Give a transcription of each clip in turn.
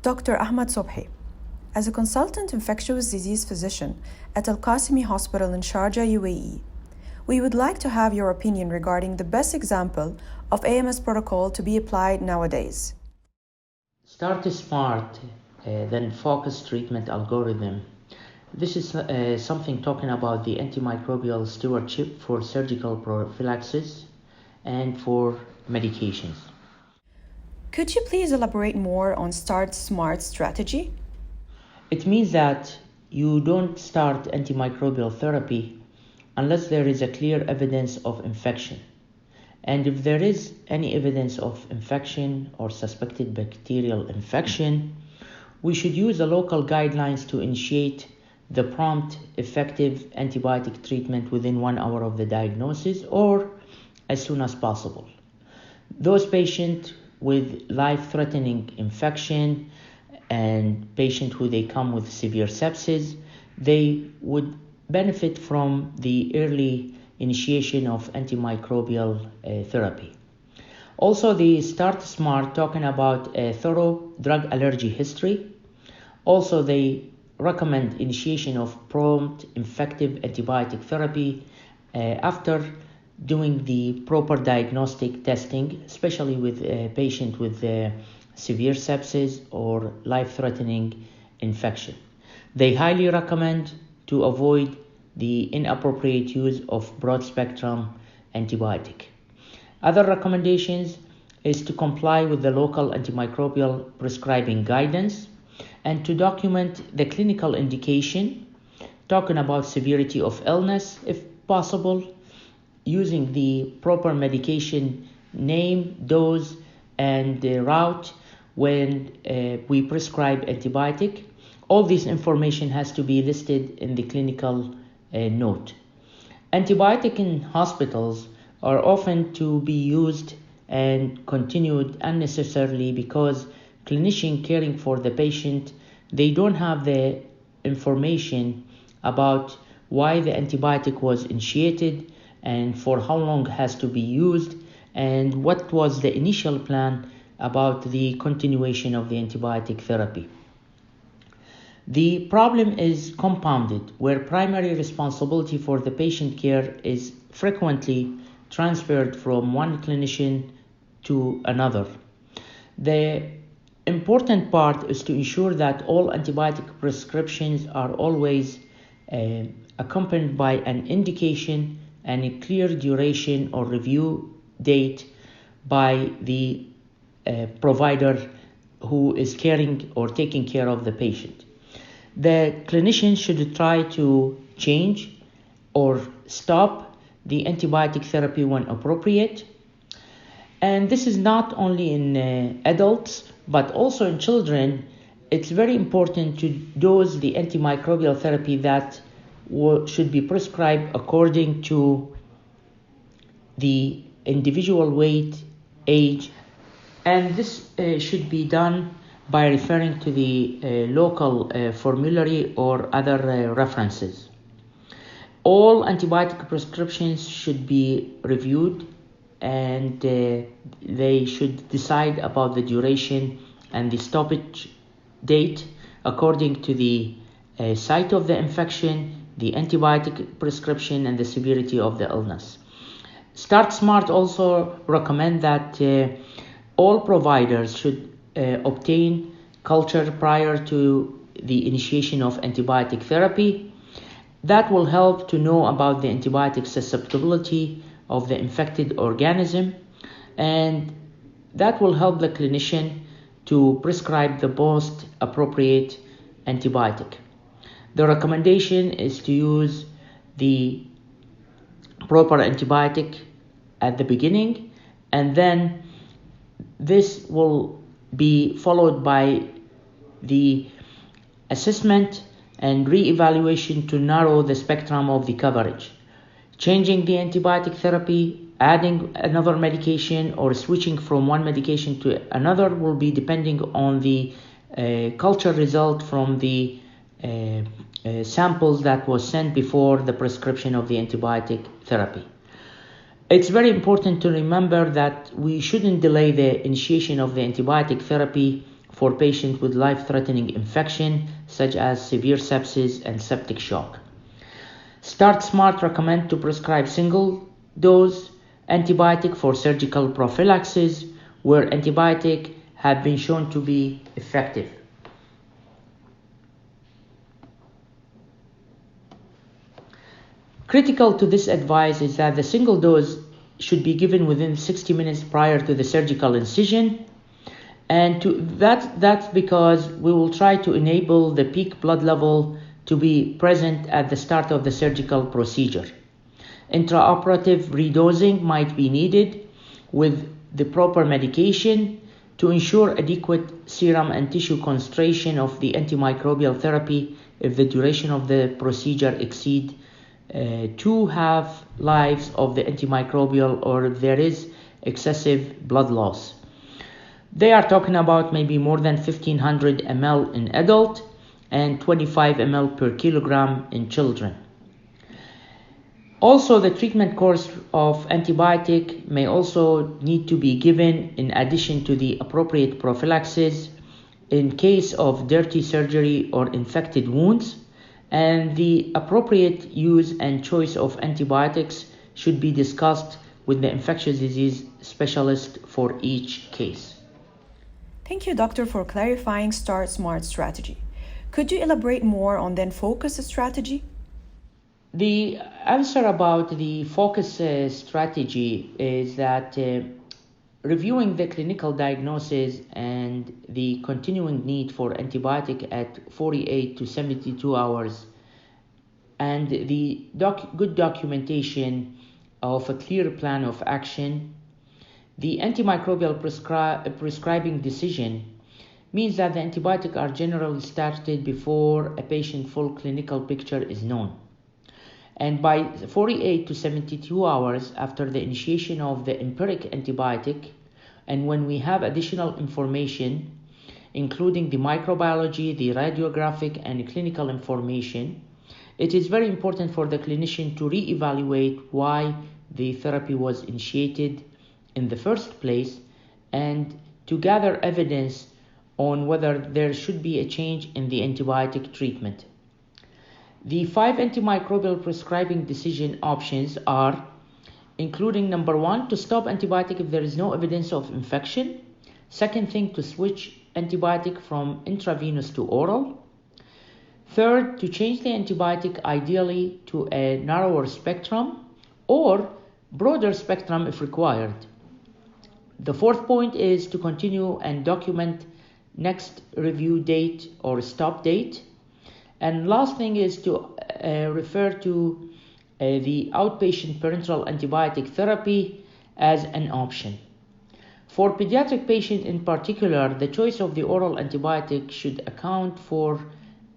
Dr. Ahmad Subhi. As a consultant infectious disease physician at Qassimi Hospital in Sharjah, UAE, we would like to have your opinion regarding the best example of AMS protocol to be applied nowadays. Start smart, then focus treatment algorithm. This is something talking about the antimicrobial stewardship for surgical prophylaxis and for medications. Could you please elaborate more on Start Smart strategy? It means that you don't start antimicrobial therapy unless there is a clear evidence of infection. And if there is any evidence of infection or suspected bacterial infection, we should use the local guidelines to initiate the prompt, effective antibiotic treatment within 1 hour of the diagnosis or as soon as possible. Those patients with life-threatening infection and patients who they come with severe sepsis, they would benefit from the early initiation of antimicrobial therapy. Also, the Start Smart talking about a thorough drug allergy history. Also, they recommend initiation of prompt effective antibiotic therapy after doing the proper diagnostic testing, especially with a patient with severe sepsis or life-threatening infection. They highly recommend to avoid the inappropriate use of broad-spectrum antibiotic. Other recommendations is to comply with the local antimicrobial prescribing guidance and to document the clinical indication, talking about severity of illness if possible, using the proper medication name, dose, and route when we prescribe antibiotic. All this information has to be listed in the clinical note. Antibiotic in hospitals are often to be used and continued unnecessarily because clinicians caring for the patient, they don't have the information about why the antibiotic was initiated and for how long has to be used and what was the initial plan about the continuation of the antibiotic therapy. The problem is compounded, where primary responsibility for the patient care is frequently transferred from one clinician to another. The important part is to ensure that all antibiotic prescriptions are always accompanied by an indication and a clear duration or review date by the provider who is caring or taking care of the patient. The clinician should try to change or stop the antibiotic therapy when appropriate. And this is not only in adults, but also in children. It's very important to dose the antimicrobial therapy that should be prescribed according to the individual weight, age, and this should be done by referring to the local formulary or other references. All antibiotic prescriptions should be reviewed and they should decide about the duration and the stoppage date according to the site of the infection, the antibiotic prescription, and the severity of the illness. Start Smart also recommend that all providers should obtain culture prior to the initiation of antibiotic therapy. That will help to know about the antibiotic susceptibility of the infected organism, and that will help the clinician to prescribe the most appropriate antibiotic. The recommendation is to use the proper antibiotic at the beginning, and then this will be followed by the assessment and re-evaluation to narrow the spectrum of the coverage. Changing the antibiotic therapy, adding another medication, or switching from one medication to another will be depending on the culture result from the samples that was sent before the prescription of the antibiotic therapy. It's very important to remember that we shouldn't delay the initiation of the antibiotic therapy for patients with life-threatening infection such as severe sepsis and septic shock. Start Smart recommend to prescribe single-dose antibiotic for surgical prophylaxis where antibiotic have been shown to be effective. Critical to this advice is that the single dose should be given within 60 minutes prior to the surgical incision, and that's because we will try to enable the peak blood level to be present at the start of the surgical procedure. Intraoperative redosing might be needed with the proper medication to ensure adequate serum and tissue concentration of the antimicrobial therapy if the duration of the procedure exceeds 2 half-lives of the antimicrobial or if there is excessive blood loss. They are talking about maybe more than 1500 ml in adult and 25 ml per kilogram in children. Also, the treatment course of antibiotic may also need to be given in addition to the appropriate prophylaxis in case of dirty surgery or infected wounds, and the appropriate use and choice of antibiotics should be discussed with the infectious disease specialist for each case. Thank you, Doctor, for clarifying Start Smart strategy. Could you elaborate more on then focus strategy? The answer about the focus strategy is that reviewing the clinical diagnosis and the continuing need for antibiotic at 48 to 72 hours and the good documentation of a clear plan of action, the antimicrobial prescribing decision means that the antibiotics are generally started before a patient's full clinical picture is known. And by 48 to 72 hours after the initiation of the empiric antibiotic, and when we have additional information, including the microbiology, the radiographic, and clinical information, it is very important for the clinician to re-evaluate why the therapy was initiated in the first place and to gather evidence on whether there should be a change in the antibiotic treatment. The 5 antimicrobial prescribing decision options are including number 1, to stop antibiotic if there is no evidence of infection. Second thing, to switch antibiotic from intravenous to oral. Third, to change the antibiotic ideally to a narrower spectrum or broader spectrum if required. The fourth point is to continue and document next review date or stop date. And last thing is to refer to the outpatient parenteral antibiotic therapy as an option. For pediatric patients in particular, the choice of the oral antibiotic should account for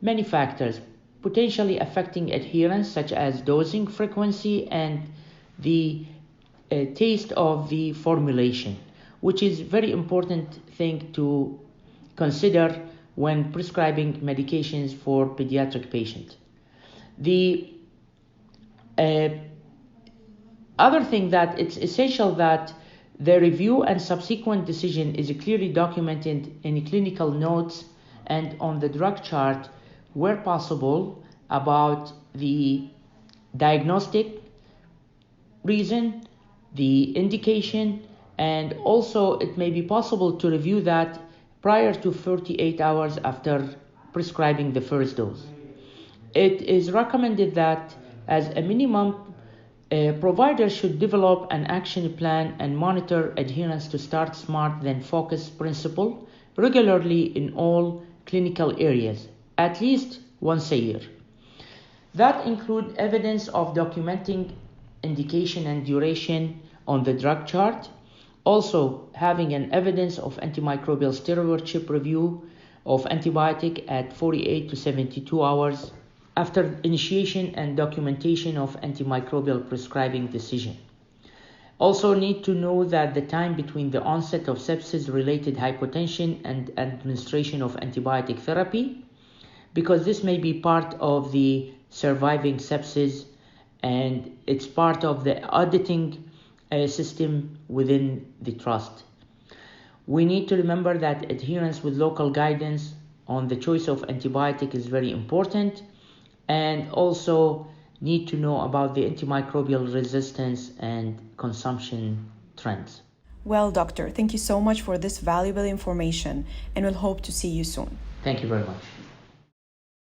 many factors, potentially affecting adherence such as dosing frequency and the taste of the formulation, which is a very important thing to consider when prescribing medications for pediatric patients. The other thing that it's essential that the review and subsequent decision is clearly documented in clinical notes and on the drug chart where possible about the diagnostic reason, the indication, and also it may be possible to review that prior to 48 hours after prescribing the first dose. It is recommended that as a minimum, providers should develop an action plan and monitor adherence to Start Smart then Focus principle regularly in all clinical areas, at least once a year. That includes evidence of documenting indication and duration on the drug chart, also having an evidence of antimicrobial stewardship review of antibiotic at 48 to 72 hours after initiation and documentation of antimicrobial prescribing decision. Also need to know that the time between the onset of sepsis-related hypotension and administration of antibiotic therapy, because this may be part of the surviving sepsis and it's part of the auditing system within the trust. We need to remember that adherence with local guidance on the choice of antibiotic is very important, and also need to know about the antimicrobial resistance and consumption trends. Well, doctor, thank you so much for this valuable information, and we'll hope to see you soon. Thank you very much.